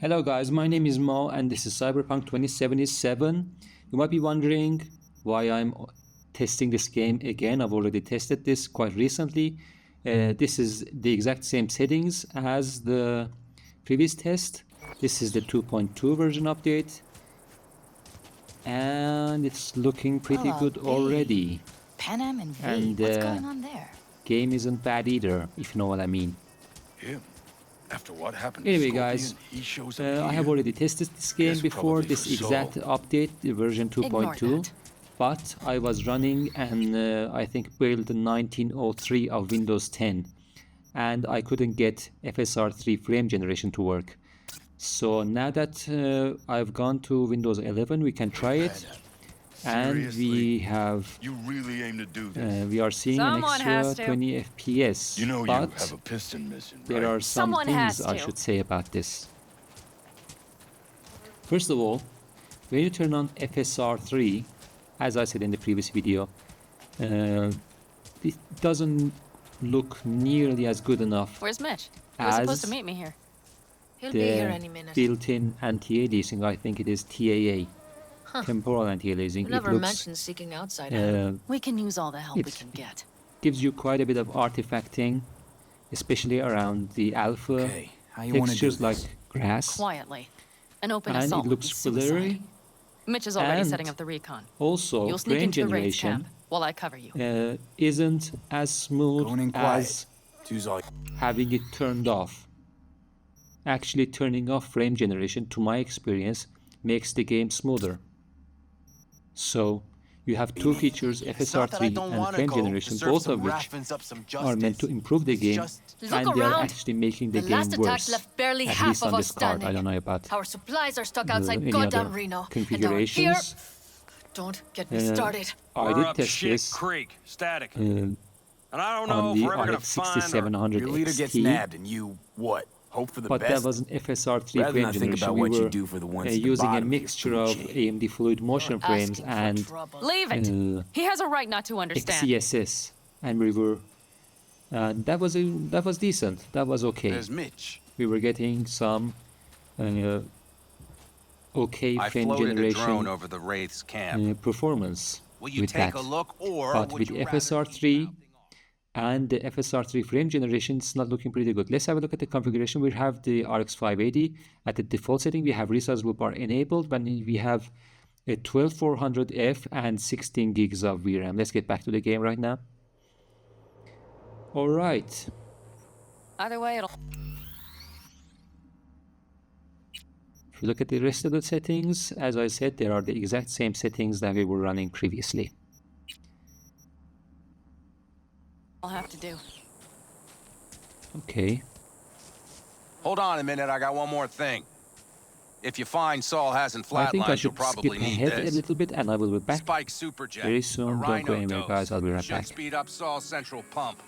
Hello guys, my name is Mo and this is Cyberpunk 2077. You might be wondering why I'm testing this game again. I've already tested this quite recently. This is the exact same settings as the previous test. This is the 2.2 version update. And it's looking pretty good already. Panem and V, And what's going on there? game isn't bad either, if you know what I mean. Yeah. After what happened Anyway to guys, Scorpion, he shows up I here. have already tested this game Guess before, probably this for exact Saul. update, the version 2.2, but I was running and I think build 1903 of Windows 10 and I couldn't get FSR 3 frame generation to work. So now that I've gone to Windows 11, we can try it. And we have, You really aim to do this. we are seeing an Someone extra has to. 20 FPS, You know you but have a piston missing, right? there are some Someone has things I to. should say about this. First of all, when you turn on FSR 3, as I said in the previous video, it doesn't look nearly as good enough Where's Mitch? He was supposed to as meet me here. He'll be here the any minute. built-in anti-aliasing. I think it is TAA, temporal anti-aliasing. We never It looks, mentioned seeking outside help. We can use all the help we It's- can get. gives you quite a bit of artifacting, especially around the alpha Okay, how you want to do textures this? like grass. Quietly. An open And assault it would looks be suicide. blurry. Mitch is already and setting up the recon. Also, You'll sneak frame into the Wraith's generation camp while I cover you. isn't as smooth Going in quiet. as Two's all. having it turned off. Actually, turning off frame generation, to my experience, makes the game smoother. So, you have two features, FSR3 and frame generation, both of which are meant to improve the game, Look and they are around. actually making the The game last attack worse. left barely At half least of on us this card. I standing. don't know about Our supplies are stuck the- outside any goddamn other Reno. configurations. And down here, don't get me started. I We're did up test shit this creek, static. uh, And I don't know on if the we're ever gonna RX find 6700 Your leader gets XT. nabbed and you, what? Hope for the But best? that was an FSR3 Rather frame not think generation. about We what you were do for the ones at the using a bottom of your mixture food of chain. AMD fluid motion You're frames asking for and trouble. Leave it! He has a right not to understand. XCSS, and we were that was decent. That was okay. There's Mitch. We were getting some okay I frame floated a drone generation over the Wraith's camp. performance Will you with take that. a look, or But would with you rather FSR3 keep mouthing off? and the FSR3 frame generation, it's not looking pretty good. Let's have a look at the configuration. We have the RX 580 at the default setting. We have resizable bar enabled, but we have a 12400F and 16 gigs of VRAM. Let's get back to the game right now. All right. Either way, it'll... If you look at the rest of the settings, as I said, they are the exact same settings that we were running previously. I'll have to do. Okay. Hold on a minute, I got one more thing. If you find Saul hasn't I think I flatlined, you'll should probably skip need ahead a this. little bit and I will be back. Spike Superjet. very soon. a Don't go Rhino anywhere, dose. guys. I'll be right Should back. speed up Saul's central pump.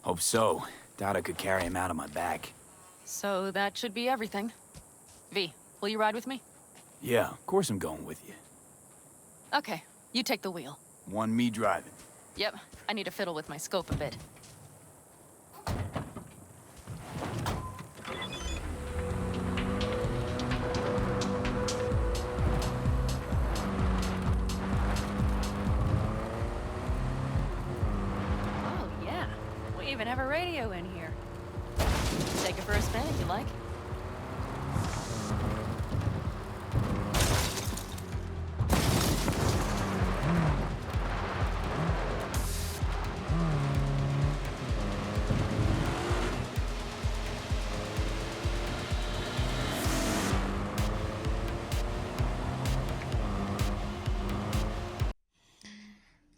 Hope so. Doubt I could carry him out on my back. So that should be everything. V, will you ride with me? Yeah, of course I'm going with you. Okay, you take the wheel. One me driving. Yep, I need to fiddle with my scope a bit. Oh, yeah. We even have a radio in here. Take it for a spin if you like.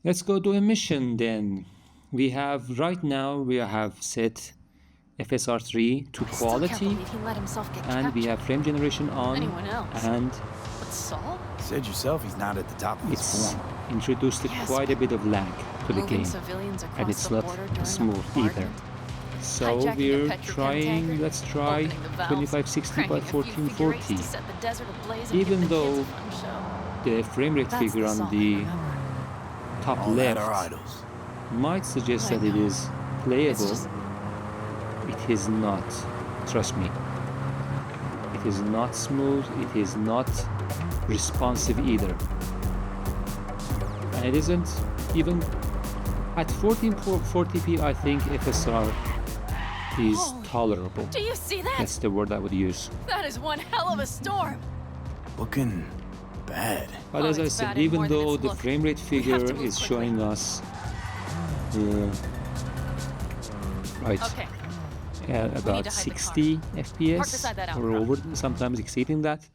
Let's go do a mission then. We have right now we have set FSR3 to I still can't quality, believe he let himself get and we captured. have frame generation on, Anyone else? and But Saul? Said yourself he's not at the top of his it's form. introduced Yes, quite a bit of lag to the Moving game, civilians across and it's the not border during a smooth either. bombardment. So Hijacking a we're petrochem trying. tanker, Let's try opening the valves, 2560 by cranking a few figure eights 1440. to set the desert ablaze and Even give the kids though a fun show. The frame rate That's figure the on Saul I the remember. top All that are left idols. might suggest I that it know. is It's playable, just it is not. Trust me. It is not smooth, it is not responsive either. And it isn't even at 1440p. I think FSR is tolerable. Do you see that? That's the word I would use. That is one hell of a storm. Looking bad. But Oh, as I it's said, bad in even more than though its the look. frame rate We have figure to move is quickly. showing us right Okay. about to hide the car. 60 Park FPS beside that or outcrop. over, sometimes exceeding that,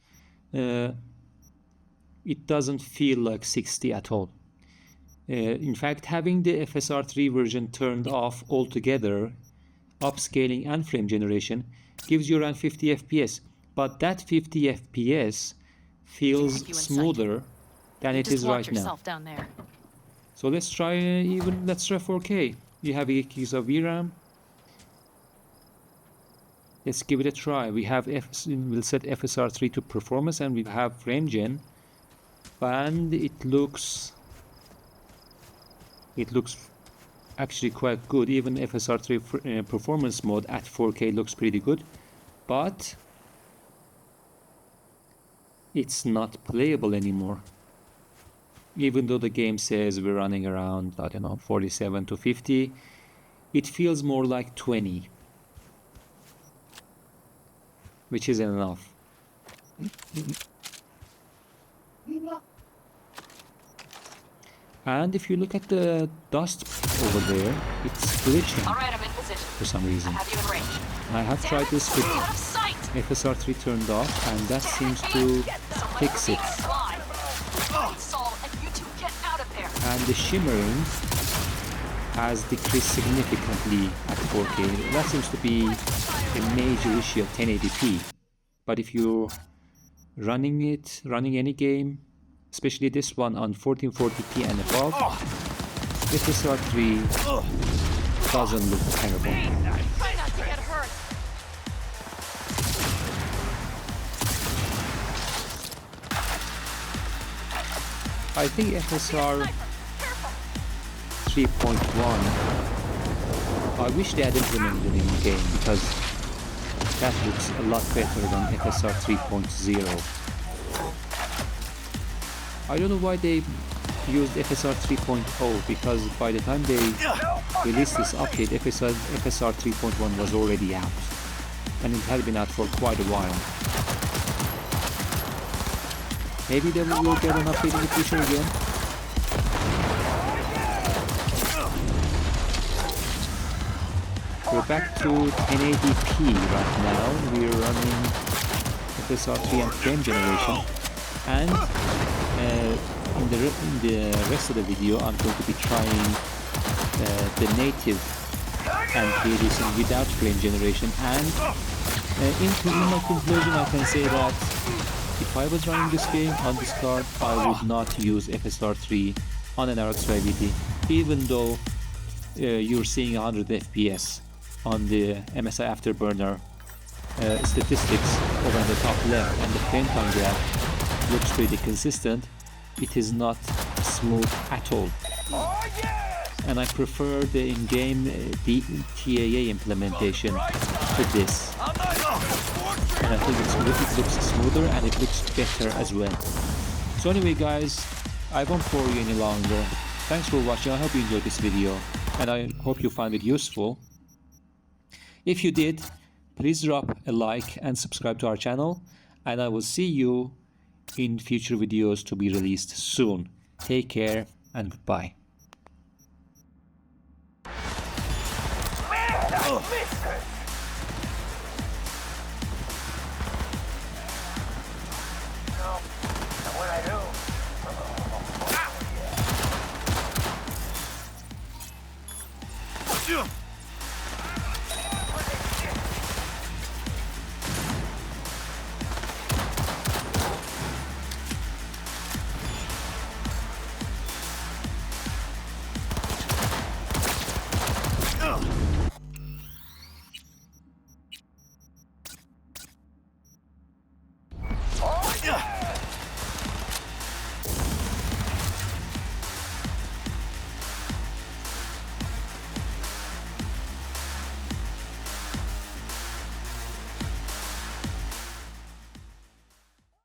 it doesn't feel like 60 at all. In fact, having the FSR3 version turned off altogether, upscaling and frame generation gives you around 50 FPS, but that 50 FPS feels Keep you in sight. smoother than You it just is watch right now. yourself down there. So let's try 4K. You have 8 gigs of VRAM. Let's give it a try. We'll set FSR3 to performance and we have frame gen, and it looks actually quite good. Even FSR3 performance mode at 4K looks pretty good, but it's not playable anymore. Even though the game says we're running around, I don't know, 47 to 50, it feels more like 20, which isn't enough. And if you look at the dust over there, it's glitching All right, I'm in position. for some reason. Have you in range? I have tried this with Out of sight. FSR3 turned off, and that seems to fix it. Slide. Right, Saul, and you two get out of there. And the shimmering has decreased significantly at 4K. That seems to be a major issue of 1080p. But if you're running any game, especially this one on 1440p and above, FSR3 doesn't look terrible. Try not to get hurt. I think FSR Careful. 3.1, I wish they had implemented it in the game, because that looks a lot better than FSR 3.0. I don't know why they used FSR 3.0, because by the time they released this update, FSR 3.1 was already out, and it had been out for quite a while. Maybe they will get an update in the future again. We're back to 1080p right now. We're running FSR3 and frame generation, and in the rest of the video I'm going to be trying the native and releasing without frame generation. And in my conclusion, I can say that if I was running this game on this card, I would not use FSR3 on an RX 580, even though you're seeing 100 FPS on the MSI Afterburner statistics over on the top left, and the frame time graph looks pretty consistent. It is not smooth at all. And I prefer the in-game TAA implementation to this. And I think it looks smoother and it looks better as well. So anyway guys, I won't bore you any longer. Thanks for watching. I hope you enjoyed this video, and I hope you find it useful. If you did, please drop a like and subscribe to our channel, and I will see you in future videos to be released soon. Take care and goodbye. Man, I missed her.